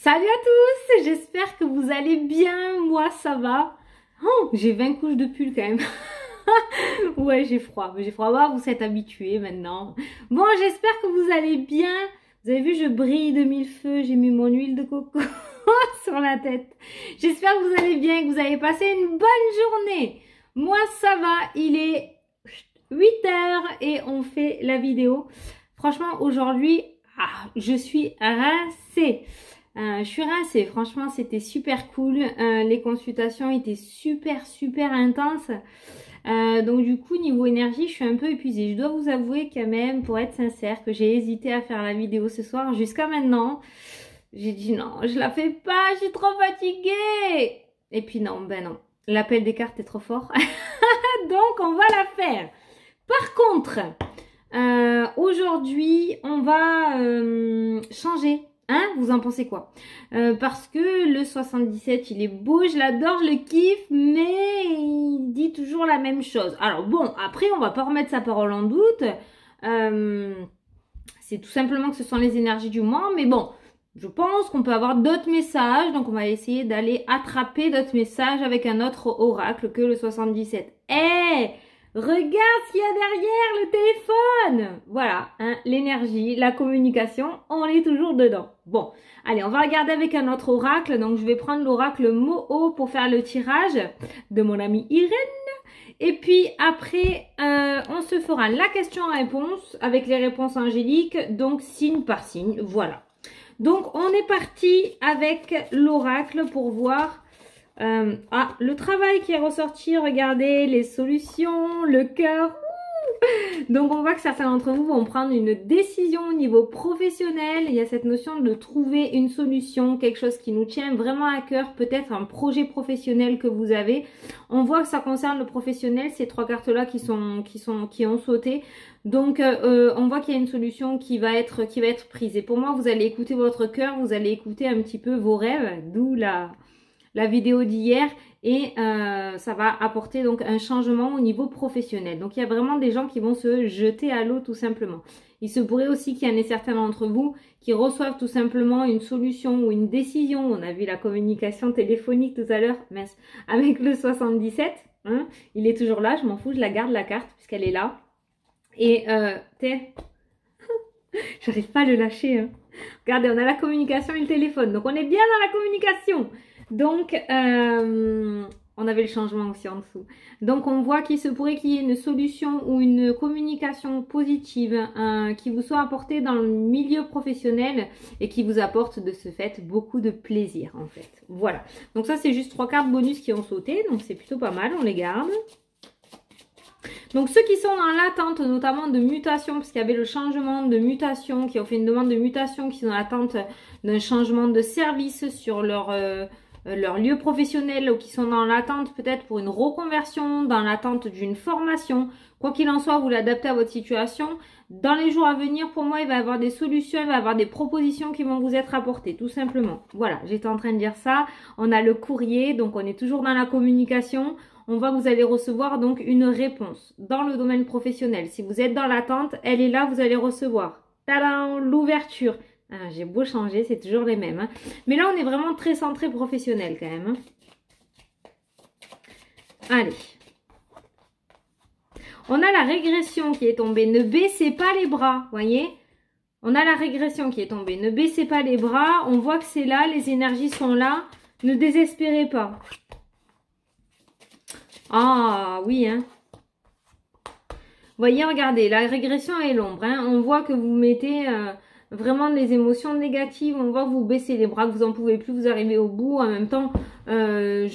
Salut à tous, j'espère que vous allez bien, moi ça va. Oh, j'ai 20 couches de pull quand même. Ouais, j'ai froid, bah, vous êtes habitués maintenant. Bon, j'espère que vous allez bien. Vous avez vu, je brille de mille feux, j'ai mis mon huile de coco sur la tête. J'espère que vous allez bien, que vous avez passé une bonne journée. Moi ça va, il est 8 heures et on fait la vidéo. Franchement, aujourd'hui, je suis rincée. Je suis rincée, franchement c'était super cool, les consultations étaient super intenses, donc du coup niveau énergie je suis un peu épuisée. Je dois vous avouer quand même, pour être sincère, que j'ai hésité à faire la vidéo ce soir. Jusqu'à maintenant j'ai dit non, je la fais pas, je suis trop fatiguée. Et puis non, ben non, l'appel des cartes est trop fort. Donc on va la faire. Par contre, aujourd'hui on va changer. Hein, vous en pensez quoi? Parce que le 77, il est beau, je l'adore, je le kiffe, mais il dit toujours la même chose. Alors bon, après, on va pas remettre sa parole en doute. C'est tout simplement que ce sont les énergies du moment, mais bon, je pense qu'on peut avoir d'autres messages, donc on va essayer d'aller attraper d'autres messages avec un autre oracle que le 77. Regarde ce qu'il y a derrière le téléphone. Voilà, hein, l'énergie, la communication, on est toujours dedans. Bon, allez, on va regarder avec un autre oracle. Donc, je vais prendre l'oracle Moho pour faire le tirage de mon amie Irène. Et puis, après, on se fera la question-réponse avec les réponses angéliques. Donc, signe par signe, voilà. Donc, on est parti avec l'oracle pour voir... le travail qui est ressorti, regardez, les solutions, le cœur. Donc on voit que certains d'entre vous vont prendre une décision au niveau professionnel. Il y a cette notion de trouver une solution, quelque chose qui nous tient vraiment à cœur, peut-être un projet professionnel que vous avez. On voit que ça concerne le professionnel, ces trois cartes-là qui ont sauté. Donc on voit qu'il y a une solution qui va être prise. Et pour moi, vous allez écouter votre cœur, vous allez écouter un petit peu vos rêves, d'où la vidéo d'hier, et ça va apporter donc un changement au niveau professionnel. Donc il y a vraiment des gens qui vont se jeter à l'eau tout simplement. Il se pourrait aussi qu'il y en ait certains d'entre vous qui reçoivent tout simplement une solution ou une décision. On a vu la communication téléphonique tout à l'heure, mince, avec le 77. Hein, il est toujours là, je m'en fous, je la garde la carte puisqu'elle est là. Et j'arrive pas à le lâcher. Hein. Regardez, on a la communication et le téléphone. Donc on est bien dans la communication. Donc, on avait le changement aussi en dessous. Donc, on voit qu'il se pourrait qu'il y ait une solution ou une communication positive qui vous soit apportée dans le milieu professionnel et qui vous apporte de ce fait beaucoup de plaisir en fait. Voilà. Donc ça, c'est juste 3 cartes bonus qui ont sauté. Donc, c'est plutôt pas mal. On les garde. Donc ceux qui sont dans l'attente notamment de mutation, parce qu'il y avait le changement de mutation, qui ont fait une demande de mutation, qui sont dans l'attente d'un changement de service sur leur lieu professionnel, ou qui sont dans l'attente peut-être pour une reconversion, dans l'attente d'une formation. Quoi qu'il en soit, vous l'adaptez à votre situation. Dans les jours à venir, pour moi, il va y avoir des solutions, il va y avoir des propositions qui vont vous être apportées, tout simplement. Voilà, j'étais en train de dire ça. On a le courrier, donc on est toujours dans la communication. On voit que vous allez recevoir donc une réponse dans le domaine professionnel. Si vous êtes dans l'attente, elle est là, vous allez recevoir. Tadam, l'ouverture. Ah, j'ai beau changer, c'est toujours les mêmes. Hein. Mais là, on est vraiment très centré professionnel quand même. Hein. Allez. On a la régression qui est tombée. Ne baissez pas les bras, voyez. On a la régression qui est tombée. Ne baissez pas les bras. On voit que c'est là, les énergies sont là. Ne désespérez pas. Ah, oui, hein. Voyez, regardez, la régression est l'ombre. Hein. On voit que vous mettez... vraiment des émotions négatives, on voit que vous baissez les bras, que vous en pouvez plus, vous arrivez au bout. En même temps, je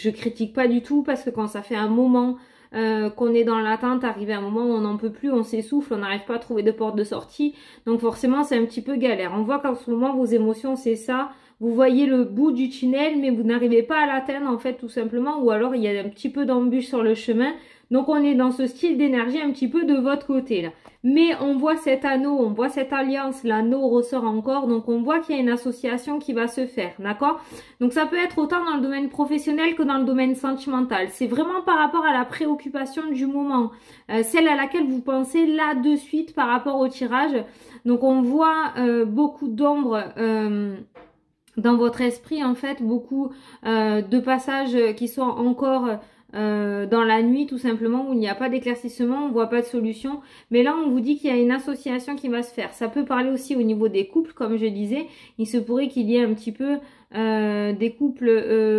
critique pas du tout parce que quand ça fait un moment qu'on est dans l'attente, arrivé à un moment où on n'en peut plus, on s'essouffle, on n'arrive pas à trouver de porte de sortie. Donc forcément, c'est un petit peu galère. On voit qu'en ce moment, vos émotions, c'est ça. Vous voyez le bout du tunnel, mais vous n'arrivez pas à l'atteindre en fait tout simplement. Ou alors, il y a un petit peu d'embûche sur le chemin. Donc on est dans ce style d'énergie un petit peu de votre côté là. Mais on voit cet anneau, on voit cette alliance, l'anneau ressort encore, donc on voit qu'il y a une association qui va se faire, d'accord? Donc ça peut être autant dans le domaine professionnel que dans le domaine sentimental. C'est vraiment par rapport à la préoccupation du moment, celle à laquelle vous pensez là de suite par rapport au tirage. Donc on voit beaucoup d'ombre dans votre esprit en fait, beaucoup de passages qui sont encore dans la nuit tout simplement, où il n'y a pas d'éclaircissement, on voit pas de solution, mais là on vous dit qu'il y a une association qui va se faire. Ça peut parler aussi au niveau des couples, comme je disais, il se pourrait qu'il y ait un petit peu des couples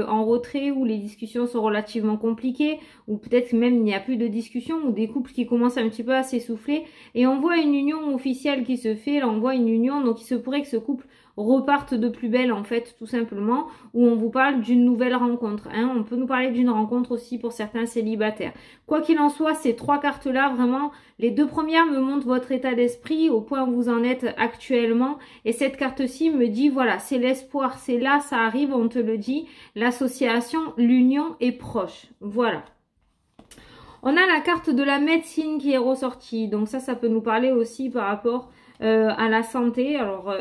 en retrait où les discussions sont relativement compliquées, ou peut-être même il n'y a plus de discussion, ou des couples qui commencent un petit peu à s'essouffler, et on voit une union officielle qui se fait, là on voit une union, donc il se pourrait que ce couple reparte de plus belle en fait, tout simplement, où on vous parle d'une nouvelle rencontre, hein. On peut nous parler d'une rencontre aussi pour certains célibataires. Quoi qu'il en soit, ces trois cartes là, vraiment, les deux premières me montrent votre état d'esprit, au point où vous en êtes actuellement, et cette carte-ci me dit voilà, c'est l'espoir, c'est là, ça arrive, on te le dit, l'association, l'union est proche, voilà. On a la carte de la médecine qui est ressortie, donc ça peut nous parler aussi par rapport à la santé. Alors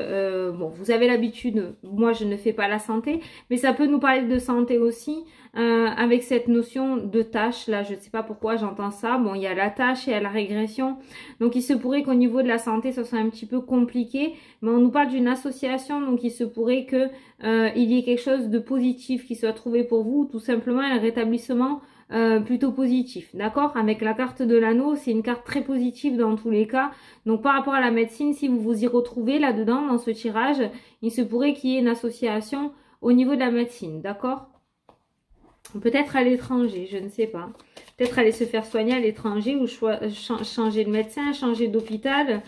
bon, vous avez l'habitude, moi je ne fais pas la santé, mais ça peut nous parler de santé aussi, avec cette notion de tâche. Là je ne sais pas pourquoi j'entends ça. Bon, il y a la tâche et il y a la régression, donc il se pourrait qu'au niveau de la santé ça soit un petit peu compliqué, mais on nous parle d'une association, donc il se pourrait que il y ait quelque chose de positif qui soit trouvé pour vous, tout simplement un rétablissement plutôt positif, d'accord? Avec la carte de l'anneau, c'est une carte très positive dans tous les cas. Donc par rapport à la médecine, si vous vous y retrouvez là-dedans, dans ce tirage, il se pourrait qu'il y ait une association au niveau de la médecine, d'accord? Peut-être à l'étranger, je ne sais pas. Peut-être aller se faire soigner à l'étranger, ou changer de médecin, changer d'hôpital.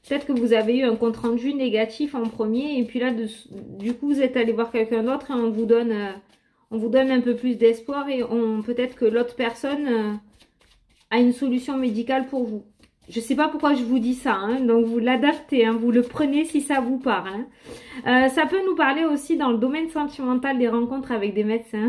Peut-être que vous avez eu un compte rendu négatif en premier, et puis là, du coup, vous êtes allé voir quelqu'un d'autre et on vous donne un peu plus d'espoir, et peut-être que l'autre personne a une solution médicale pour vous. Je ne sais pas pourquoi je vous dis ça, hein, donc vous l'adaptez, hein, vous le prenez si ça vous parle. Hein. Ça peut nous parler aussi dans le domaine sentimental des rencontres avec des médecins.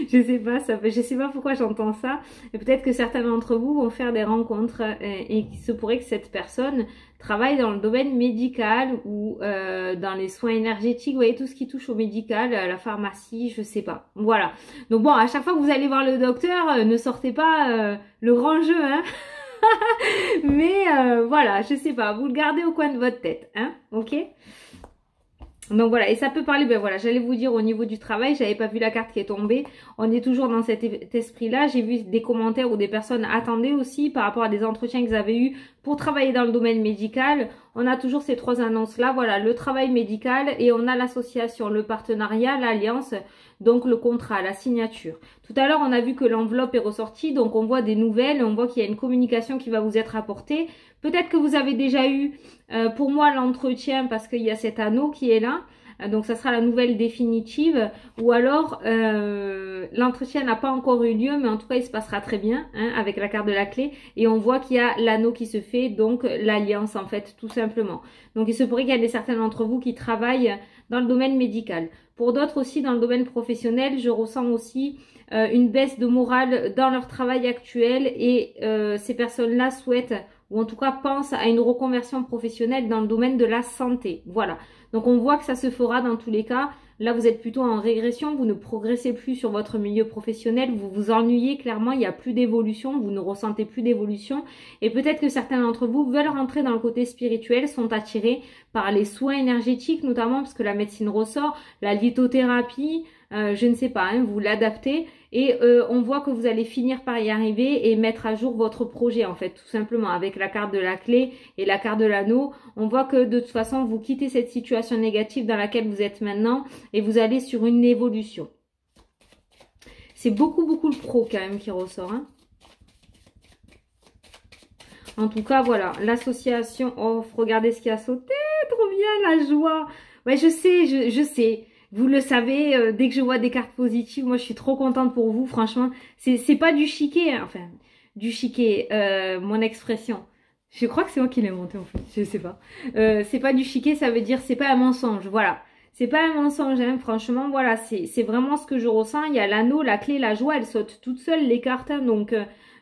Je sais pas pourquoi j'entends ça. Et peut-être que certains d'entre vous vont faire des rencontres et il se pourrait que cette personne travaille dans le domaine médical ou dans les soins énergétiques, vous voyez, tout ce qui touche au médical, à la pharmacie, je sais pas. Voilà. Donc bon, à chaque fois que vous allez voir le docteur, ne sortez pas le grand jeu, hein. Mais voilà, je sais pas, vous le gardez au coin de votre tête, hein, ok? Donc voilà, et ça peut parler, ben voilà, j'allais vous dire au niveau du travail, j'avais pas vu la carte qui est tombée, on est toujours dans cet esprit-là, j'ai vu des commentaires où des personnes attendaient aussi par rapport à des entretiens qu'ils avaient eu pour travailler dans le domaine médical. On a toujours ces trois annonces-là, voilà, le travail médical, et on a l'association, le partenariat, l'alliance, donc le contrat, la signature. Tout à l'heure, on a vu que l'enveloppe est ressortie, donc on voit des nouvelles, on voit qu'il y a une communication qui va vous être apportée. Peut-être que vous avez déjà eu, pour moi, l'entretien, parce qu'il y a cet anneau qui est là. Donc ça sera la nouvelle définitive, ou alors l'entretien n'a pas encore eu lieu, mais en tout cas il se passera très bien, hein, avec la carte de la clé, et on voit qu'il y a l'anneau qui se fait, donc l'alliance en fait, tout simplement. Donc il se pourrait qu'il y ait certains d'entre vous qui travaillent dans le domaine médical. Pour d'autres aussi dans le domaine professionnel, je ressens aussi une baisse de morale dans leur travail actuel, et ces personnes-là souhaitent, ou en tout cas pensent à une reconversion professionnelle dans le domaine de la santé. Voilà. Donc on voit que ça se fera dans tous les cas. Là vous êtes plutôt en régression, vous ne progressez plus sur votre milieu professionnel, vous vous ennuyez clairement, il n'y a plus d'évolution, vous ne ressentez plus d'évolution. Et peut-être que certains d'entre vous veulent rentrer dans le côté spirituel, sont attirés par les soins énergétiques notamment, parce que la médecine ressort, la lithothérapie, je ne sais pas, hein, vous l'adaptez, et on voit que vous allez finir par y arriver et mettre à jour votre projet en fait, tout simplement, avec la carte de la clé et la carte de l'anneau. On voit que de toute façon vous quittez cette situation négative dans laquelle vous êtes maintenant et vous allez sur une évolution. C'est beaucoup le pro quand même qui ressort, hein. En tout cas voilà, l'association, oh regardez ce qui a sauté, trop bien, la joie. Ouais, je sais. Vous le savez, dès que je vois des cartes positives, moi je suis trop contente pour vous, franchement. C'est pas du chiquet, hein, enfin, du chiquet, mon expression. Je crois que c'est moi qui l'ai monté en fait, je sais pas. C'est pas du chiquet, ça veut dire c'est pas un mensonge, voilà. c'est pas un mensonge, hein. Franchement, voilà, c'est vraiment ce que je ressens. Il y a l'anneau, la clé, la joie, elle saute toute seule les cartes, hein. Donc,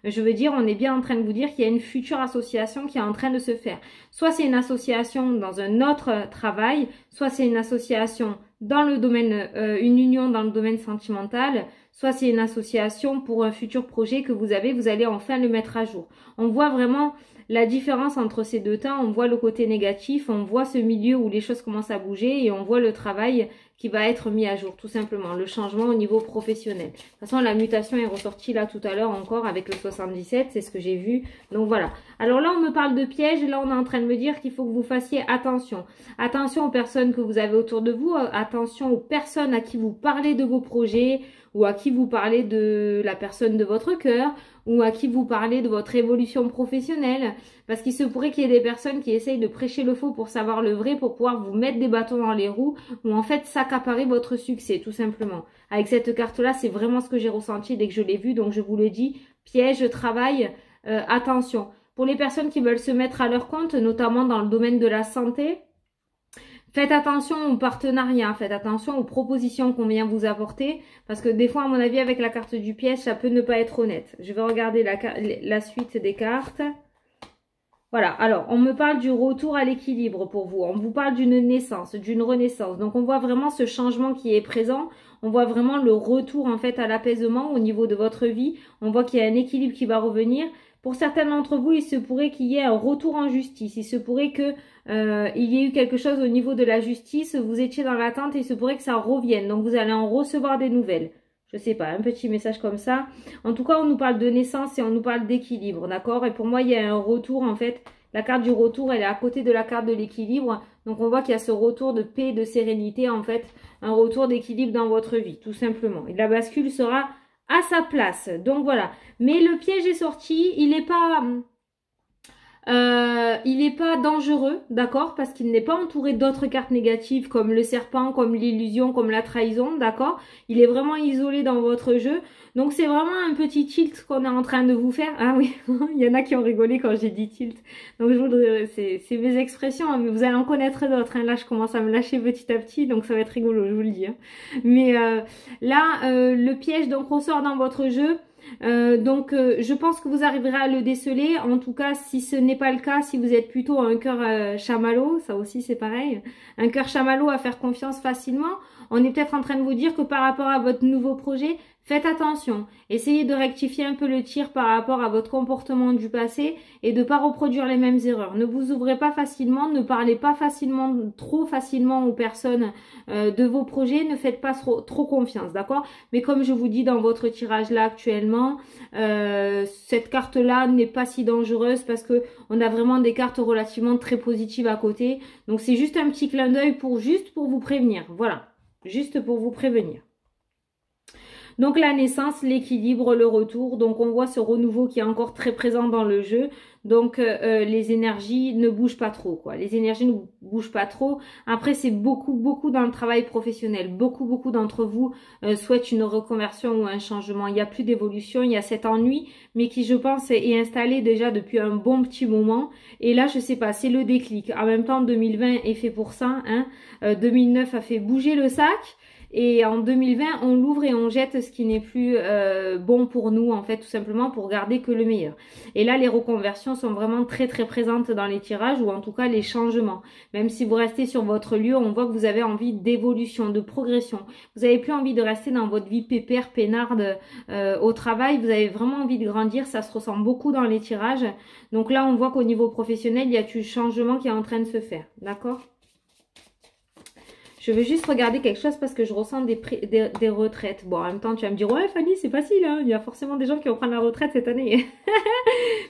je veux dire, on est bien en train de vous dire qu'il y a une future association qui est en train de se faire. Soit c'est une association dans un autre travail, soit c'est une association dans le domaine, une union dans le domaine sentimental, soit c'est une association pour un futur projet que vous avez, vous allez enfin le mettre à jour. On voit vraiment la différence entre ces deux temps, on voit le côté négatif, on voit ce milieu où les choses commencent à bouger et on voit le travail qui va être mis à jour, tout simplement, le changement au niveau professionnel. De toute façon, la mutation est ressortie là tout à l'heure encore avec le 77, c'est ce que j'ai vu. Donc voilà. Alors là, on me parle de pièges et là, on est en train de me dire qu'il faut que vous fassiez attention. Attention aux personnes que vous avez autour de vous, attention aux personnes à qui vous parlez de vos projets ou à qui vous parlez de la personne de votre cœur ou à qui vous parlez de votre évolution professionnelle. Parce qu'il se pourrait qu'il y ait des personnes qui essayent de prêcher le faux pour savoir le vrai, pour pouvoir vous mettre des bâtons dans les roues ou en fait s'accaparer votre succès, tout simplement. Avec cette carte-là, c'est vraiment ce que j'ai ressenti dès que je l'ai vue. Donc je vous le dis, piège, travail, attention. Pour les personnes qui veulent se mettre à leur compte, notamment dans le domaine de la santé, faites attention aux partenariats, faites attention aux propositions qu'on vient vous apporter, parce que des fois, à mon avis, avec la carte du piège, ça peut ne pas être honnête. Je vais regarder la suite des cartes. Voilà, alors, on me parle du retour à l'équilibre pour vous. On vous parle d'une naissance, d'une renaissance. Donc, on voit vraiment ce changement qui est présent. On voit vraiment le retour, en fait, à l'apaisement au niveau de votre vie. On voit qu'il y a un équilibre qui va revenir. Pour certains d'entre vous, il se pourrait qu'il y ait un retour en justice. Il se pourrait que il y ait eu quelque chose au niveau de la justice. Vous étiez dans l'attente et il se pourrait que ça revienne. Donc, vous allez en recevoir des nouvelles. Je sais pas, un petit message comme ça. En tout cas, on nous parle de naissance et on nous parle d'équilibre, d'accord? Et pour moi, il y a un retour, en fait. La carte du retour, elle est à côté de la carte de l'équilibre. Donc, on voit qu'il y a ce retour de paix, de sérénité, en fait. Un retour d'équilibre dans votre vie, tout simplement. Et la bascule sera à sa place. Donc, voilà. Mais le piège est sorti. Il n'est pas dangereux, d'accord, parce qu'il n'est pas entouré d'autres cartes négatives comme le serpent, comme l'illusion, comme la trahison, d'accord. Il est vraiment isolé dans votre jeu. Donc c'est vraiment un petit tilt qu'on est en train de vous faire. Ah oui, il y en a qui ont rigolé quand j'ai dit tilt. Donc je voudrais, c'est mes expressions, hein, mais vous allez en connaître d'autres. Hein. Là, je commence à me lâcher petit à petit, donc ça va être rigolo, je vous le dis. Hein. Mais là, le piège donc ressort dans votre jeu. Je pense que vous arriverez à le déceler. En tout cas, si ce n'est pas le cas, si vous êtes plutôt un cœur chamallow, ça aussi c'est pareil, un cœur chamallow à faire confiance facilement, on est peut-être en train de vous dire que par rapport à votre nouveau projet, faites attention. Essayez de rectifier un peu le tir par rapport à votre comportement du passé et de ne pas reproduire les mêmes erreurs. Ne vous ouvrez pas facilement, ne parlez pas facilement, trop facilement aux personnes de vos projets, ne faites pas trop confiance, d'accord? Mais comme je vous dis dans votre tirage là actuellement, cette carte-là n'est pas si dangereuse parce que on a vraiment des cartes relativement très positives à côté. Donc c'est juste un petit clin d'œil pour vous prévenir, voilà. Juste pour vous prévenir. Donc la naissance, l'équilibre, le retour. Donc on voit ce renouveau qui est encore très présent dans le jeu. Donc les énergies ne bougent pas trop, quoi. Les énergies ne bougent pas trop. Après c'est beaucoup dans le travail professionnel. Beaucoup d'entre vous souhaitent une reconversion ou un changement. Il n'y a plus d'évolution, il y a cet ennui, mais qui je pense est installé déjà depuis un bon petit moment. Et là je sais pas, c'est le déclic. En même temps 2020 est fait pour ça, hein. 2009 a fait bouger le sac. Et en 2020, on l'ouvre et on jette ce qui n'est plus bon pour nous, en fait, tout simplement pour garder que le meilleur. Et là, les reconversions sont vraiment très présentes dans les tirages, ou en tout cas les changements. Même si vous restez sur votre lieu, on voit que vous avez envie d'évolution, de progression. Vous n'avez plus envie de rester dans votre vie pépère, peinarde au travail. Vous avez vraiment envie de grandir, ça se ressent beaucoup dans les tirages. Donc là, on voit qu'au niveau professionnel, il y a du changement qui est en train de se faire. D'accord ? Je vais juste regarder quelque chose parce que je ressens des retraites. Bon, en même temps, tu vas me dire, ouais, Fanny, c'est facile, hein. Il y a forcément des gens qui vont prendre la retraite cette année.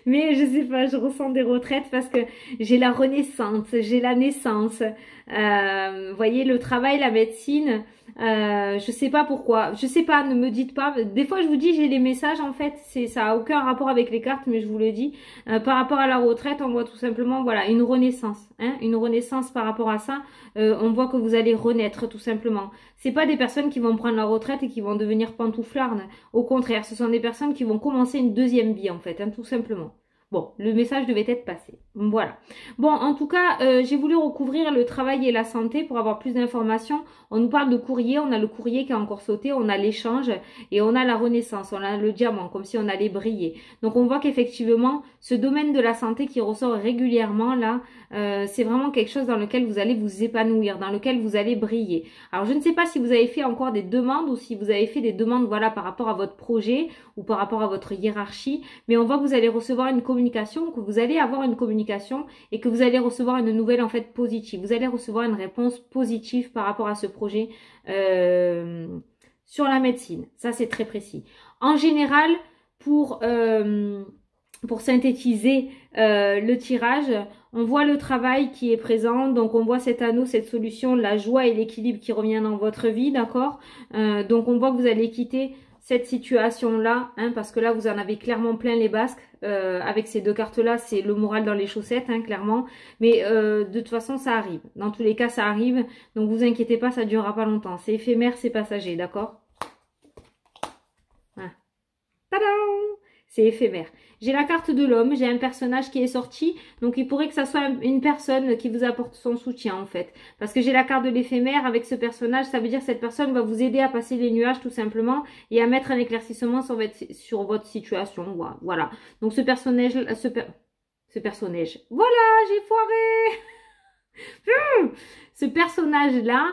Mais je sais pas, je ressens des retraites parce que j'ai la renaissance, j'ai la naissance. Vous voyez, le travail, la médecine, je sais pas pourquoi. Je sais pas, ne me dites pas. Des fois, je vous dis, j'ai les messages, en fait, ça a aucun rapport avec les cartes, mais je vous le dis. Par rapport à la retraite, on voit tout simplement, voilà, une renaissance, hein, une renaissance par rapport à ça. On voit que vous allez renaître, tout simplement. C'est pas des personnes qui vont prendre la retraite et qui vont devenir pantouflardes. Au contraire, ce sont des personnes qui vont commencer une deuxième vie, en fait, hein, tout simplement. Bon, le message devait être passé. Voilà. Bon, en tout cas, j'ai voulu recouvrir le travail et la santé pour avoir plus d'informations. On nous parle de courrier, on a le courrier qui a encore sauté, on a l'échange et on a la renaissance, on a le diamant, comme si on allait briller. Donc on voit qu'effectivement, ce domaine de la santé qui ressort régulièrement là, c'est vraiment quelque chose dans lequel vous allez vous épanouir, dans lequel vous allez briller. Alors je ne sais pas si vous avez fait encore des demandes ou si vous avez fait des demandes, voilà, par rapport à votre projet ou par rapport à votre hiérarchie, mais on voit que vous allez recevoir une communication, que vous allez avoir une communication et que vous allez recevoir une nouvelle en fait positive. Vous allez recevoir une réponse positive par rapport à ce projet sur la médecine. Ça, c'est très précis. En général, pour synthétiser le tirage, on voit le travail qui est présent, donc on voit cet anneau, cette solution, la joie et l'équilibre qui revient dans votre vie, d'accord. Donc on voit que vous allez quitter cette situation-là, hein, parce que là, vous en avez clairement plein les basques. Avec ces deux cartes-là, c'est le moral dans les chaussettes, hein, clairement. Mais de toute façon, ça arrive. Dans tous les cas, ça arrive. Donc, vous inquiétez pas, ça durera pas longtemps. C'est éphémère, c'est passager, d'accord? Hein. Tadam! C'est éphémère. J'ai la carte de l'homme, j'ai un personnage qui est sorti, donc il pourrait que ça soit une personne qui vous apporte son soutien en fait. Parce que j'ai la carte de l'éphémère avec ce personnage, ça veut dire que cette personne va vous aider à passer les nuages tout simplement et à mettre un éclaircissement sur votre situation. Voilà. Donc ce personnage, voilà, j'ai foiré. Ce personnage-là,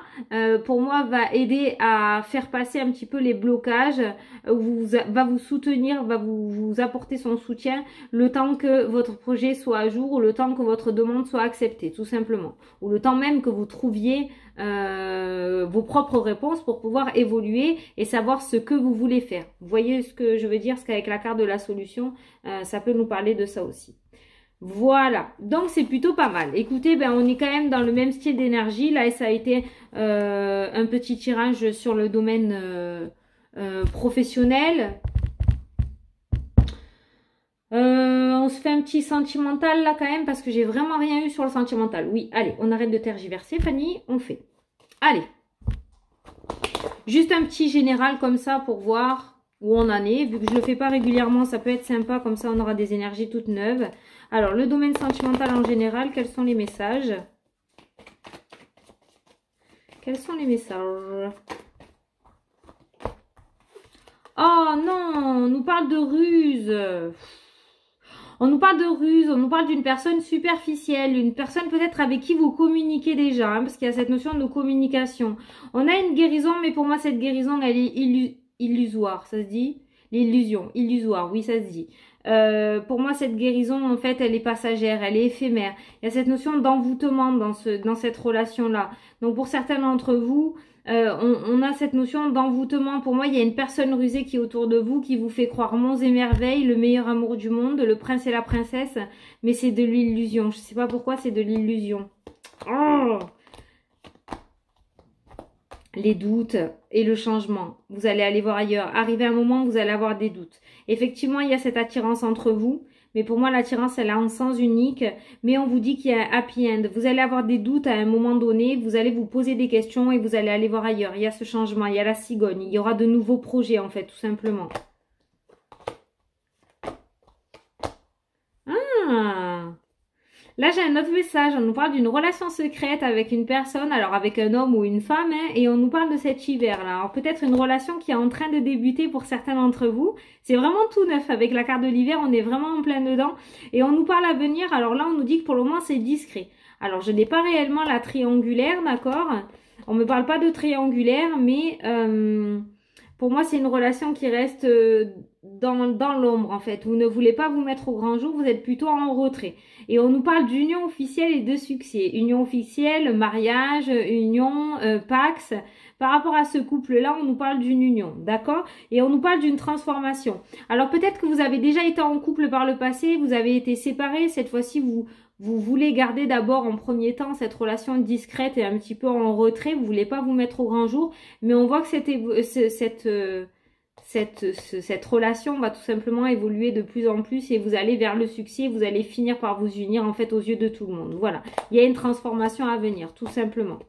pour moi, va aider à faire passer un petit peu les blocages, va vous soutenir, va vous apporter son soutien le temps que votre projet soit à jour ou le temps que votre demande soit acceptée, tout simplement. Ou le temps même que vous trouviez vos propres réponses pour pouvoir évoluer et savoir ce que vous voulez faire. Vous voyez ce que je veux dire? Parce qu'avec la carte de la solution, ça peut nous parler de ça aussi. Voilà, donc c'est plutôt pas mal. Écoutez, ben on est quand même dans le même style d'énergie. Là, ça a été un petit tirage sur le domaine professionnel. On se fait un petit sentimental là quand même parce que j'ai vraiment rien eu sur le sentimental. Oui, allez, on arrête de tergiverser, Fanny, on fait. Allez, juste un petit général comme ça pour voir où on en est. Vu que je le fais pas régulièrement, ça peut être sympa, comme ça on aura des énergies toutes neuves. Alors, le domaine sentimental en général, quels sont les messages? Quels sont les messages? Oh non, on nous parle de ruse. On nous parle de ruse, on nous parle d'une personne superficielle, une personne peut-être avec qui vous communiquez déjà, hein, parce qu'il y a cette notion de communication. On a une guérison, mais pour moi, cette guérison, elle est illusoire, ça se dit? L'illusion, illusoire, oui, ça se dit. Pour moi, cette guérison, en fait, elle est passagère, elle est éphémère. Il y a cette notion d'envoûtement dans cette relation-là. Donc, pour certains d'entre vous, on a cette notion d'envoûtement. Pour moi, il y a une personne rusée qui est autour de vous, qui vous fait croire monts et merveilles, le meilleur amour du monde, le prince et la princesse, mais c'est de l'illusion. Je sais pas pourquoi, c'est de l'illusion. Oh! Les doutes et le changement. Vous allez aller voir ailleurs. Arrivé un moment où vous allez avoir des doutes. Effectivement, il y a cette attirance entre vous. Mais pour moi, l'attirance, elle a un sens unique. Mais on vous dit qu'il y a un happy end. Vous allez avoir des doutes à un moment donné. Vous allez vous poser des questions et vous allez aller voir ailleurs. Il y a ce changement. Il y a la cigogne. Il y aura de nouveaux projets, en fait, tout simplement. Ah! Là, j'ai un autre message. On nous parle d'une relation secrète avec une personne, alors avec un homme ou une femme, hein, et on nous parle de cet hiver-là. Alors peut-être une relation qui est en train de débuter pour certains d'entre vous. C'est vraiment tout neuf. Avec la carte de l'hiver, on est vraiment en plein dedans. Et on nous parle à venir. Alors là, on nous dit que pour le moment, c'est discret. Alors, je n'ai pas réellement la triangulaire, d'accord? On me parle pas de triangulaire, mais... pour moi, c'est une relation qui reste dans l'ombre, en fait. Vous ne voulez pas vous mettre au grand jour, vous êtes plutôt en retrait. Et on nous parle d'union officielle et de succès. Union officielle, mariage, union, Pax. Par rapport à ce couple-là, on nous parle d'une union, d'accord? Et on nous parle d'une transformation. Alors peut-être que vous avez déjà été en couple par le passé, vous avez été séparés. Cette fois-ci, vous voulez garder d'abord en premier temps cette relation discrète et un petit peu en retrait. Vous voulez pas vous mettre au grand jour. Mais on voit que cette relation va tout simplement évoluer de plus en plus et vous allez vers le succès. Vous allez finir par vous unir en fait aux yeux de tout le monde. Voilà. Il y a une transformation à venir, tout simplement.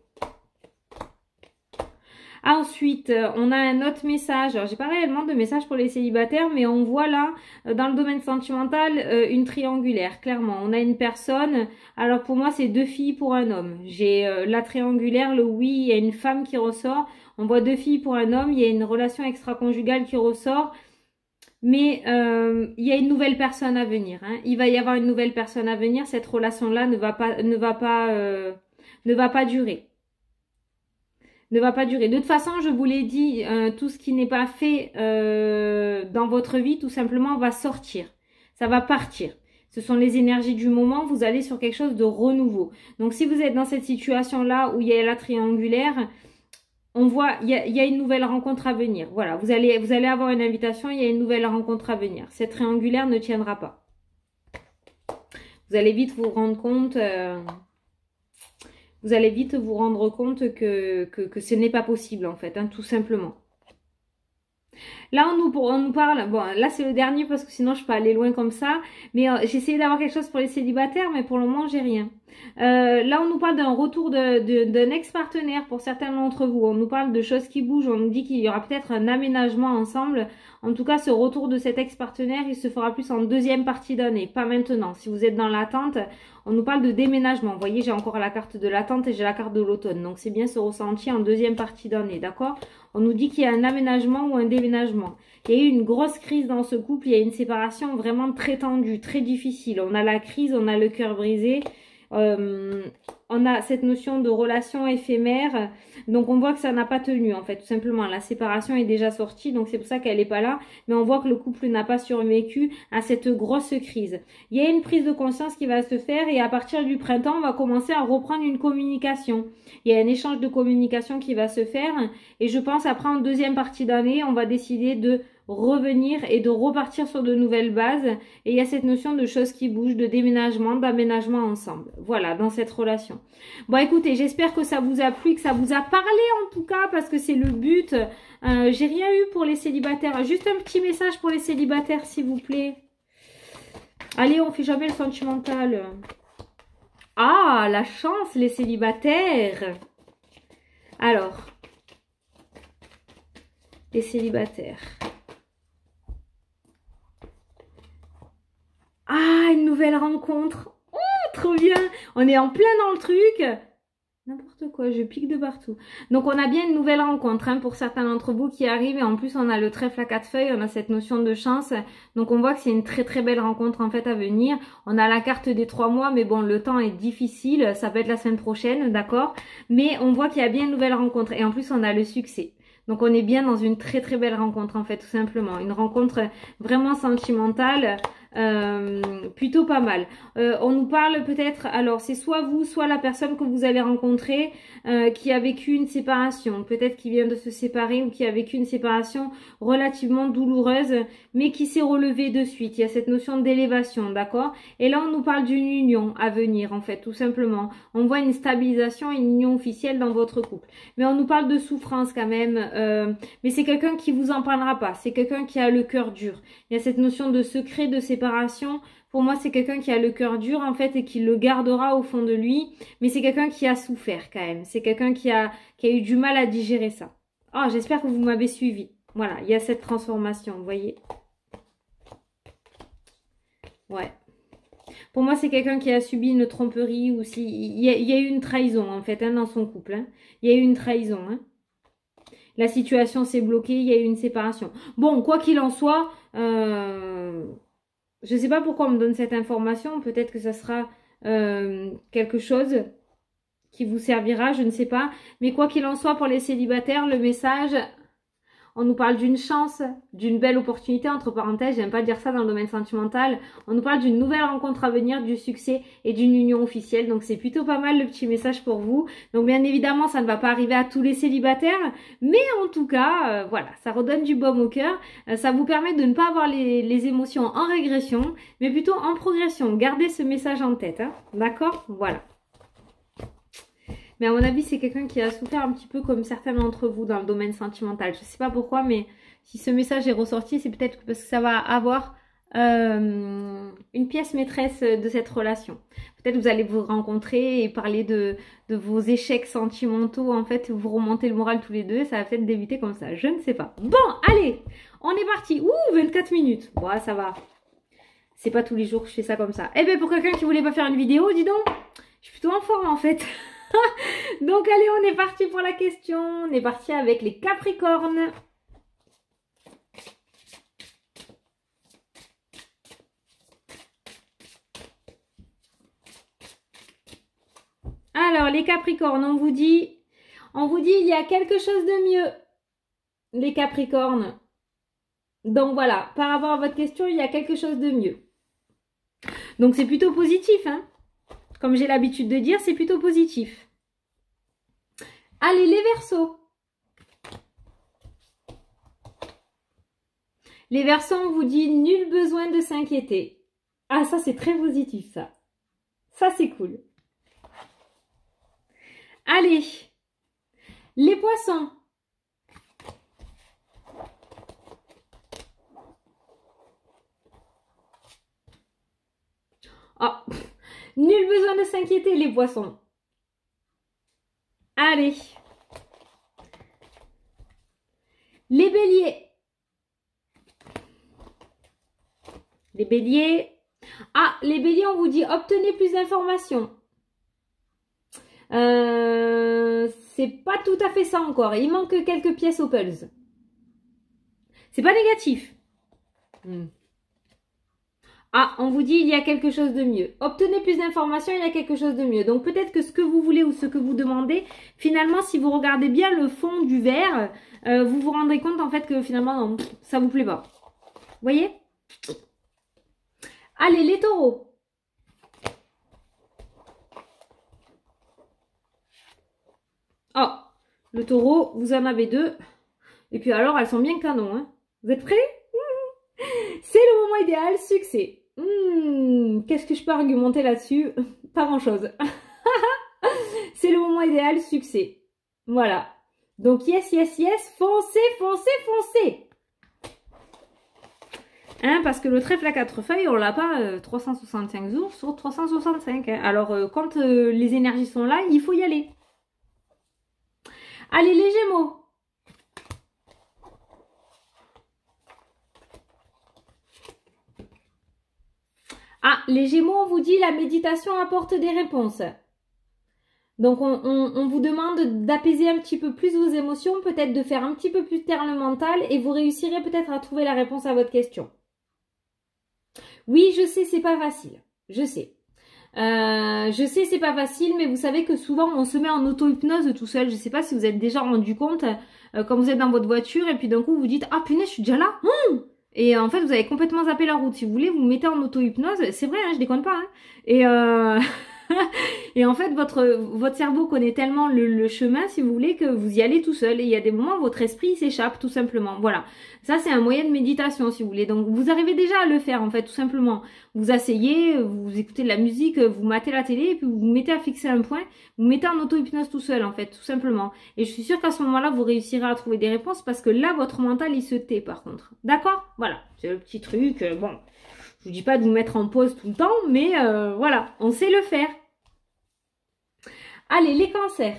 Ensuite, on a un autre message. Alors, j'ai pas réellement de message pour les célibataires, mais on voit là, dans le domaine sentimental, une triangulaire, clairement. On a une personne, alors pour moi, c'est 2 filles pour un homme. J'ai la triangulaire, le oui, il y a une femme qui ressort. On voit 2 filles pour un homme, il y a une relation extra-conjugale qui ressort. Mais il y a une nouvelle personne à venir. Hein. Il va y avoir une nouvelle personne à venir. Cette relation-là ne va pas durer. Ne va pas durer. De toute façon, je vous l'ai dit, tout ce qui n'est pas fait dans votre vie, tout simplement, va sortir. Ça va partir. Ce sont les énergies du moment. Vous allez sur quelque chose de renouveau. Donc, si vous êtes dans cette situation-là où il y a la triangulaire, on voit, il y a une nouvelle rencontre à venir. Voilà, vous allez avoir une invitation, il y a une nouvelle rencontre à venir. Cette triangulaire ne tiendra pas. Vous allez vite vous rendre compte... vous allez vite vous rendre compte que ce n'est pas possible en fait, hein, tout simplement. Là, on nous parle, bon, là c'est le dernier parce que sinon je peux aller loin comme ça, mais j'ai essayé d'avoir quelque chose pour les célibataires, mais pour le moment j'ai rien. Là, on nous parle d'un retour d'un ex-partenaire pour certains d'entre vous. On nous parle de choses qui bougent, on nous dit qu'il y aura peut-être un aménagement ensemble. En tout cas, ce retour de cet ex-partenaire, il se fera plus en deuxième partie d'année, pas maintenant. Si vous êtes dans l'attente, on nous parle de déménagement. Vous voyez, j'ai encore la carte de l'attente et j'ai la carte de l'automne. Donc, c'est bien ce ressenti en deuxième partie d'année, d'accord? On nous dit qu'il y a un aménagement ou un déménagement. Il y a eu une grosse crise dans ce couple. Il y a une séparation vraiment très tendue, très difficile. On a la crise, on a le cœur brisé. On a cette notion de relation éphémère, donc on voit que ça n'a pas tenu en fait, tout simplement. La séparation est déjà sortie, donc c'est pour ça qu'elle n'est pas là, mais on voit que le couple n'a pas survécu à cette grosse crise. Il y a une prise de conscience qui va se faire et à partir du printemps, on va commencer à reprendre une communication. Il y a un échange de communication qui va se faire et je pense après en deuxième partie d'année, on va décider de revenir et de repartir sur de nouvelles bases. Et il y a cette notion de choses qui bougent, de déménagement, d'aménagement ensemble. Voilà, dans cette relation. Bon, écoutez, j'espère que ça vous a plu, que ça vous a parlé en tout cas, parce que c'est le but. J'ai rien eu pour les célibataires. Juste un petit message pour les célibataires, s'il vous plaît. Allez, on fait jamais le sentimental. Ah, la chance, les célibataires. Alors, les célibataires. Ah, une nouvelle rencontre. Oh, trop bien. On est en plein dans le truc. N'importe quoi, je pique de partout. Donc, on a bien une nouvelle rencontre hein, pour certains d'entre vous qui arrivent. Et en plus, on a le trèfle à 4 feuilles. On a cette notion de chance. Donc, on voit que c'est une très très belle rencontre en fait à venir. On a la carte des 3 mois. Mais bon, le temps est difficile. Ça peut être la semaine prochaine, d'accord? Mais on voit qu'il y a bien une nouvelle rencontre. Et en plus, on a le succès. Donc, on est bien dans une très très belle rencontre en fait, tout simplement. Une rencontre vraiment sentimentale. Plutôt pas mal. On nous parle peut-être, alors c'est soit vous, soit la personne que vous allez rencontrer qui a vécu une séparation, peut-être qui vient de se séparer ou qui a vécu une séparation relativement douloureuse, mais qui s'est relevée de suite. Il y a cette notion d'élévation, d'accord? Et là, on nous parle d'une union à venir, en fait, tout simplement. On voit une stabilisation, une union officielle dans votre couple. Mais on nous parle de souffrance quand même, mais c'est quelqu'un qui vous en parlera pas. C'est quelqu'un qui a le cœur dur. Il y a cette notion de secret, de séparation. Pour moi, c'est quelqu'un qui a le cœur dur en fait et qui le gardera au fond de lui. Mais c'est quelqu'un qui a souffert quand même. C'est quelqu'un qui a eu du mal à digérer ça. Oh, j'espère que vous m'avez suivi. Voilà, il y a cette transformation, vous voyez. Ouais. Pour moi, c'est quelqu'un qui a subi une tromperie ou si il y a eu une trahison en fait hein, dans son couple. Hein. Il y a eu une trahison. Hein. La situation s'est bloquée, il y a eu une séparation. Bon, quoi qu'il en soit... je ne sais pas pourquoi on me donne cette information. Peut-être que ça sera quelque chose qui vous servira, je ne sais pas. Mais quoi qu'il en soit, pour les célibataires, le message, on nous parle d'une chance, d'une belle opportunité, entre parenthèses. J'aime pas dire ça dans le domaine sentimental. On nous parle d'une nouvelle rencontre à venir, du succès et d'une union officielle. Donc, c'est plutôt pas mal le petit message pour vous. Donc, bien évidemment, ça ne va pas arriver à tous les célibataires. Mais en tout cas, voilà, ça redonne du baume au cœur. Ça vous permet de ne pas avoir les émotions en régression, mais plutôt en progression. Gardez ce message en tête, hein. D'accord? Voilà. Mais à mon avis, c'est quelqu'un qui a souffert un petit peu comme certains d'entre vous dans le domaine sentimental. Je ne sais pas pourquoi, mais si ce message est ressorti, c'est peut-être parce que ça va avoir une pièce maîtresse de cette relation. Peut-être vous allez vous rencontrer et parler de vos échecs sentimentaux, en fait, vous remontez le moral tous les deux, ça va peut-être débuter comme ça, je ne sais pas. Bon, allez, on est parti. Ouh, 24 minutes. Bon, ça va. C'est pas tous les jours que je fais ça comme ça. Eh bien, pour quelqu'un qui voulait pas faire une vidéo, dis donc, je suis plutôt en forme en fait. Donc, allez, on est parti pour la question. On est parti avec les Capricornes. Alors, les Capricornes, on vous dit, il y a quelque chose de mieux, les Capricornes. Donc voilà, par rapport à votre question, il y a quelque chose de mieux. Donc c'est plutôt positif, hein. Comme j'ai l'habitude de dire, c'est plutôt positif. Allez, les Verseaux. Les Verseaux, on vous dit, nul besoin de s'inquiéter. Ah, ça c'est très positif, ça. Ça c'est cool. Allez, les Poissons. Oh, nul besoin de s'inquiéter, les Poissons. Allez. Les Béliers. Les Béliers. Ah, les Béliers, on vous dit, obtenez plus d'informations. C'est pas tout à fait ça encore. Il manque quelques pièces au puzzle. C'est pas négatif. Ah, on vous dit il y a quelque chose de mieux. Obtenez plus d'informations, il y a quelque chose de mieux. Donc peut-être que ce que vous voulez ou ce que vous demandez, finalement, si vous regardez bien le fond du verre, vous vous rendrez compte en fait que finalement, non, ça vous plaît pas. Vous voyez? Allez, les Taureaux. Oh, le Taureau, vous en avez deux. Et puis alors, elles sont bien canon. Hein. Vous êtes prêts? C'est le moment idéal, succès. Qu'est-ce que je peux argumenter là-dessus? Pas grand-chose. C'est le moment idéal, succès. Voilà. Donc, yes, yes, yes, foncez, foncez, foncez. Hein, parce que le trèfle à 4 feuilles, on l'a pas 365 jours sur 365. Hein. Alors, quand les énergies sont là, il faut y aller. Allez, les Gémeaux. Ah, les Gémeaux, on vous dit la méditation apporte des réponses. Donc, on vous demande d'apaiser un petit peu plus vos émotions, peut-être de faire un petit peu plus taire le mental et vous réussirez peut-être à trouver la réponse à votre question. Oui, je sais, c'est pas facile. Je sais. C'est pas facile, mais vous savez que souvent, on se met en auto-hypnose tout seul. Je sais pas si vous êtes déjà rendu compte quand vous êtes dans votre voiture et puis d'un coup, vous dites « Ah, punaise, je suis déjà là Et en fait, vous avez complètement zappé la route. Si vous voulez, vous mettez en auto-hypnose. C'est vrai, hein, je déconne pas. Hein. Et, et en fait, votre cerveau connaît tellement le chemin, si vous voulez, que vous y allez tout seul. Et il y a des moments où votre esprit s'échappe, tout simplement. Voilà. Ça, c'est un moyen de méditation, si vous voulez. Donc, vous arrivez déjà à le faire, en fait, tout simplement. Vous asseyez, vous écoutez de la musique, vous matez la télé, et puis vous vous mettez à fixer un point. Vous mettez en auto-hypnose tout seul, en fait, tout simplement. Et je suis sûre qu'à ce moment-là, vous réussirez à trouver des réponses parce que là, votre mental, il se tait, par contre. D'accord? Voilà. C'est le petit truc. Bon, je vous dis pas de vous mettre en pause tout le temps, mais voilà, on sait le faire. Allez, les Cancers.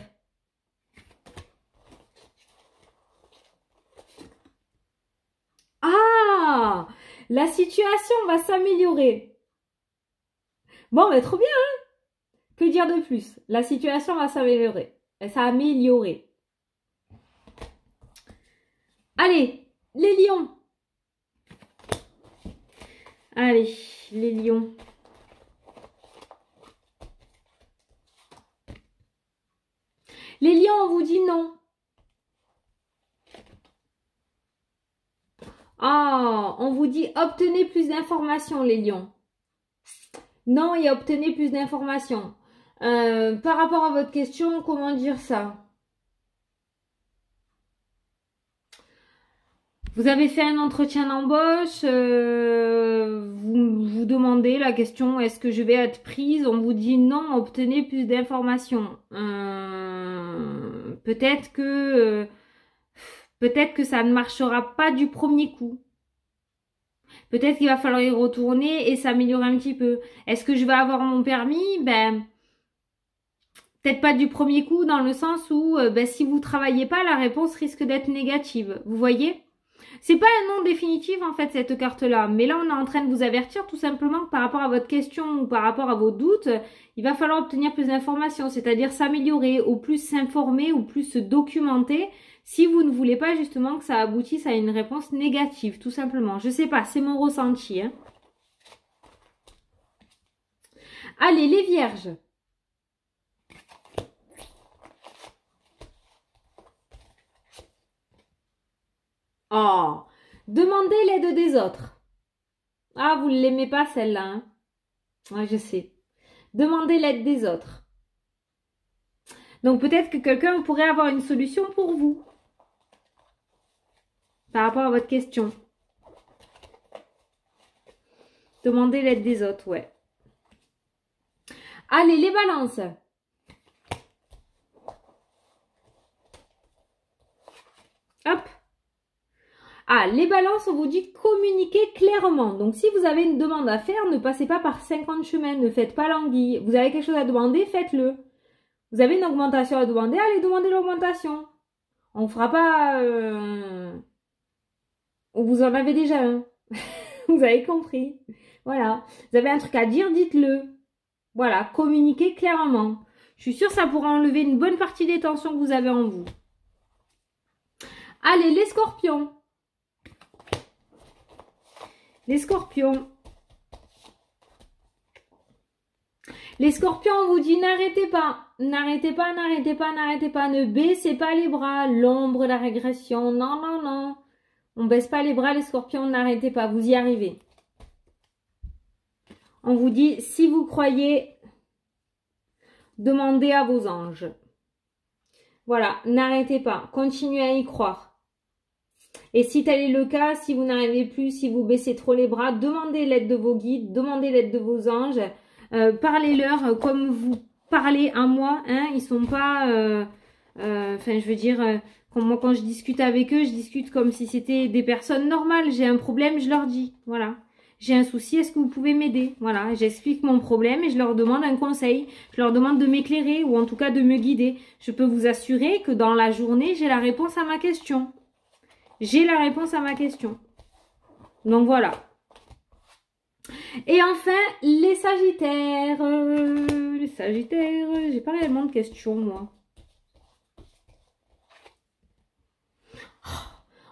Ah, la situation va s'améliorer. Bon, mais trop bien, hein? Que dire de plus? La situation va s'améliorer. Elle s'est améliorée. Allez, les Lions. Allez, les Lions. Les Lions, on vous dit non. Ah, on vous dit obtenez plus d'informations, les Lions. Non, et obtenez plus d'informations. Par rapport à votre question, comment dire ça? Vous avez fait un entretien d'embauche, vous demandez la question, est-ce que je vais être prise? On vous dit non, obtenez plus d'informations. Peut-être que ça ne marchera pas du premier coup. Peut-être qu'il va falloir y retourner et s'améliorer un petit peu. Est-ce que je vais avoir mon permis? Ben, peut-être pas du premier coup, dans le sens où ben, si vous travaillez pas, la réponse risque d'être négative. Vous voyez? C'est pas un non définitif en fait cette carte-là, mais là on est en train de vous avertir tout simplement que par rapport à votre question ou par rapport à vos doutes, il va falloir obtenir plus d'informations, c'est-à-dire s'améliorer, ou plus s'informer, ou plus se documenter, si vous ne voulez pas justement que ça aboutisse à une réponse négative, tout simplement. Je sais pas, c'est mon ressenti. Hein. Allez, les vierges. Oh, demandez l'aide des autres. Ah, vous ne l'aimez pas celle-là. Hein? Ouais, je sais. Demandez l'aide des autres. Donc peut-être que quelqu'un pourrait avoir une solution pour vous. Par rapport à votre question. Demandez l'aide des autres, ouais. Allez, les balances. Hop. Ah, les balances, on vous dit communiquer clairement. Donc, si vous avez une demande à faire, ne passez pas par 50 chemins, ne faites pas l'anguille. Vous avez quelque chose à demander, faites-le. Vous avez une augmentation à demander, allez demander l'augmentation. On ne fera pas... Vous en avez déjà un. Vous avez compris. Voilà. Vous avez un truc à dire, dites-le. Voilà, communiquez clairement. Je suis sûre que ça pourra enlever une bonne partie des tensions que vous avez en vous. Allez, les scorpions. Les scorpions. Les scorpions, on vous dit n'arrêtez pas. N'arrêtez pas, n'arrêtez pas, n'arrêtez pas. Ne baissez pas les bras. L'ombre, la régression. Non, non, non. On baisse pas les bras, les scorpions. N'arrêtez pas. Vous y arrivez. On vous dit, si vous croyez, demandez à vos anges. Voilà, n'arrêtez pas. Continuez à y croire. Et si tel est le cas, si vous n'arrivez plus, si vous baissez trop les bras, demandez l'aide de vos guides, demandez l'aide de vos anges. Parlez-leur comme vous parlez à moi. Hein, ils sont pas... Enfin, je veux dire, moi, quand je discute avec eux, je discute comme si c'était des personnes normales. J'ai un problème, je leur dis. Voilà. J'ai un souci, est-ce que vous pouvez m'aider? Voilà, j'explique mon problème et je leur demande un conseil. Je leur demande de m'éclairer ou en tout cas de me guider. Je peux vous assurer que dans la journée, j'ai la réponse à ma question. J'ai la réponse à ma question. Donc voilà. Et enfin, les sagittaires. Les sagittaires, j'ai pas réellement de questions, moi.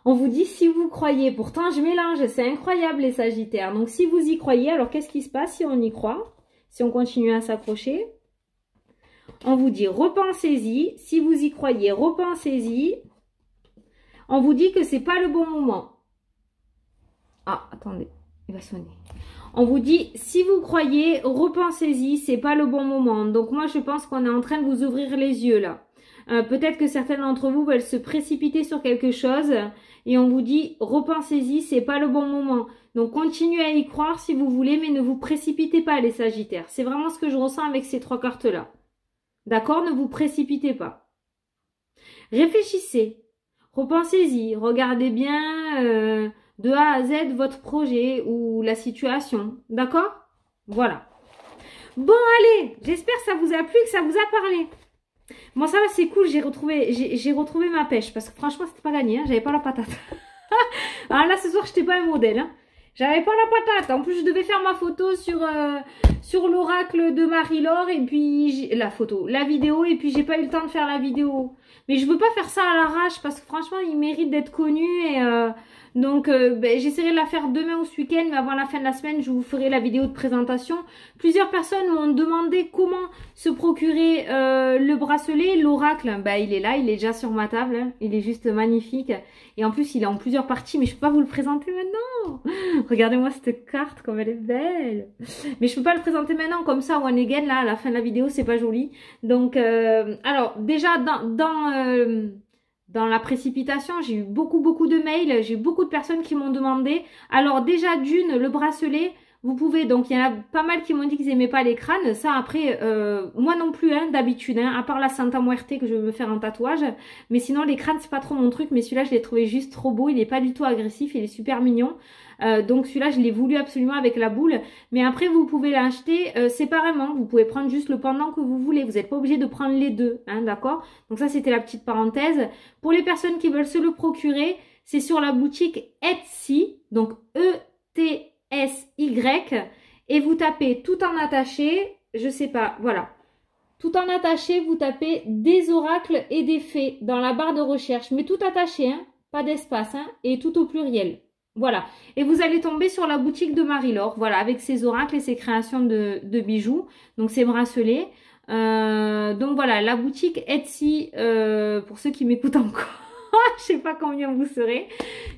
On vous dit si vous croyez. Pourtant, je mélange. C'est incroyable, les sagittaires. Donc, si vous y croyez, alors qu'est-ce qui se passe si on y croit? Si on continue à s'accrocher? On vous dit repensez-y. Si vous y croyez, repensez-y. On vous dit que c'est pas le bon moment. Ah, attendez. Il va sonner. On vous dit, si vous croyez, repensez-y. C'est pas le bon moment. Donc, moi, je pense qu'on est en train de vous ouvrir les yeux, là. Peut-être que certaines d'entre vous veulent se précipiter sur quelque chose et on vous dit repensez-y, c'est pas le bon moment. Donc continuez à y croire si vous voulez, mais ne vous précipitez pas les sagittaires. C'est vraiment ce que je ressens avec ces trois cartes-là. D'accord? Ne vous précipitez pas. Réfléchissez, repensez-y, regardez bien de A à Z votre projet ou la situation. D'accord? Voilà. Bon allez, j'espère que ça vous a plu, que ça vous a parlé. Bon ça va, c'est cool, j'ai retrouvé ma pêche parce que franchement c'était pas gagné, hein, j'avais pas la patate. Alors là ce soir j'étais pas un modèle, hein. J'avais pas la patate, en plus je devais faire ma photo sur l'oracle de Marie-Laure et puis la vidéo et puis j'ai pas eu le temps de faire la vidéo. Mais je veux pas faire ça à l'arrache parce que franchement il mérite d'être connu et donc j'essaierai de la faire demain ou ce week-end, mais avant la fin de la semaine je vous ferai la vidéo de présentation. Plusieurs personnes m'ont demandé comment se procurer le bracelet, l'oracle. Il est là, il est déjà sur ma table, hein. Il est juste magnifique et en plus il est en plusieurs parties, mais je peux pas vous le présenter maintenant. Regardez-moi cette carte comme elle est belle. Mais je peux pas le présenter maintenant comme ça one again là à la fin de la vidéo, c'est pas joli. Donc alors déjà dans la précipitation, j'ai eu beaucoup de mails, j'ai eu beaucoup de personnes qui m'ont demandé. Alors déjà d'une, le bracelet, Vous pouvez, donc il y en a pas mal qui m'ont dit qu'ils aimaient pas les crânes. Ça après, moi non plus, hein, d'habitude, hein, à part la Santa Muerte que je veux me faire un tatouage. Mais sinon les crânes c'est pas trop mon truc. Mais celui-là je l'ai trouvé juste trop beau. Il est pas du tout agressif, il est super mignon. Donc celui-là je l'ai voulu absolument avec la boule. Mais après vous pouvez l'acheter séparément. Vous pouvez prendre juste le pendant que vous voulez. Vous n'êtes pas obligé de prendre les deux, hein, d'accord? Donc ça c'était la petite parenthèse. Pour les personnes qui veulent se le procurer, c'est sur la boutique Etsy, donc ETSY, et vous tapez tout en attaché, je sais pas, voilà. Tout en attaché, vous tapez des oracles et des fées dans la barre de recherche, mais tout attaché, hein, pas d'espace, hein, et tout au pluriel. Voilà. Et vous allez tomber sur la boutique de Marie-Laure, voilà, avec ses oracles et ses créations de bijoux, donc ses bracelets. Donc voilà, la boutique Etsy, pour ceux qui m'écoutent encore. Je sais pas combien vous serez,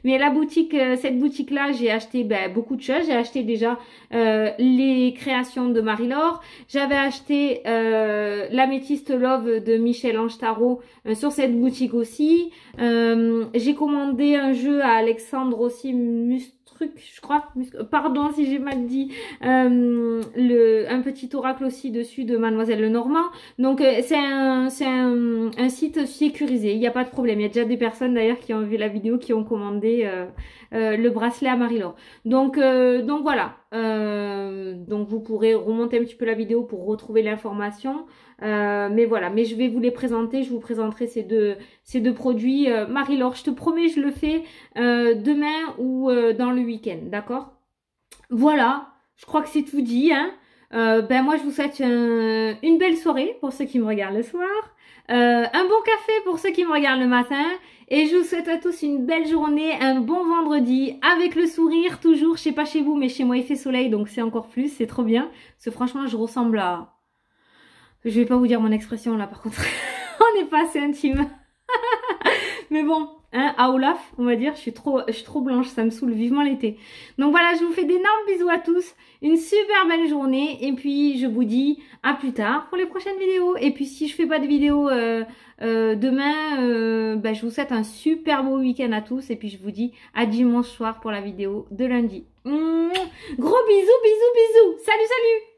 mais la boutique, cette boutique-là, j'ai acheté beaucoup de choses. J'ai acheté déjà les créations de Marie-Laure. J'avais acheté l'Améthyste Love de Michel-Ange Tarot sur cette boutique aussi. J'ai commandé un jeu à Alexandre aussi, je crois, pardon si j'ai mal dit, un petit oracle aussi dessus de Mademoiselle Lenormand. Donc c'est un site sécurisé, il n'y a pas de problème. Il y a déjà des personnes d'ailleurs qui ont vu la vidéo, qui ont commandé le bracelet à Marie-Laure. Donc voilà, donc vous pourrez remonter un petit peu la vidéo pour retrouver l'information. Mais voilà, mais je vais vous les présenter, je vous présenterai ces deux produits. Marie-Laure, je te promets, je le fais demain ou dans le week-end, d'accord? Voilà, je crois que c'est tout dit, hein. Moi je vous souhaite une belle soirée pour ceux qui me regardent le soir, un bon café pour ceux qui me regardent le matin, et je vous souhaite à tous une belle journée, un bon vendredi, avec le sourire toujours. Je sais pas chez vous, mais chez moi il fait soleil, donc c'est encore plus, c'est trop bien. Parce que franchement je ressemble à... Je vais pas vous dire mon expression là par contre, on n'est pas assez intime. Mais bon, hein, à Olaf, on va dire, je suis trop blanche, ça me saoule vivement l'été. Donc voilà, je vous fais d'énormes bisous à tous, une super belle journée, et puis je vous dis à plus tard pour les prochaines vidéos. Et puis si je fais pas de vidéo demain, je vous souhaite un super beau week-end à tous, et puis je vous dis à dimanche soir pour la vidéo de lundi. Gros bisous, bisous, bisous. Salut, salut.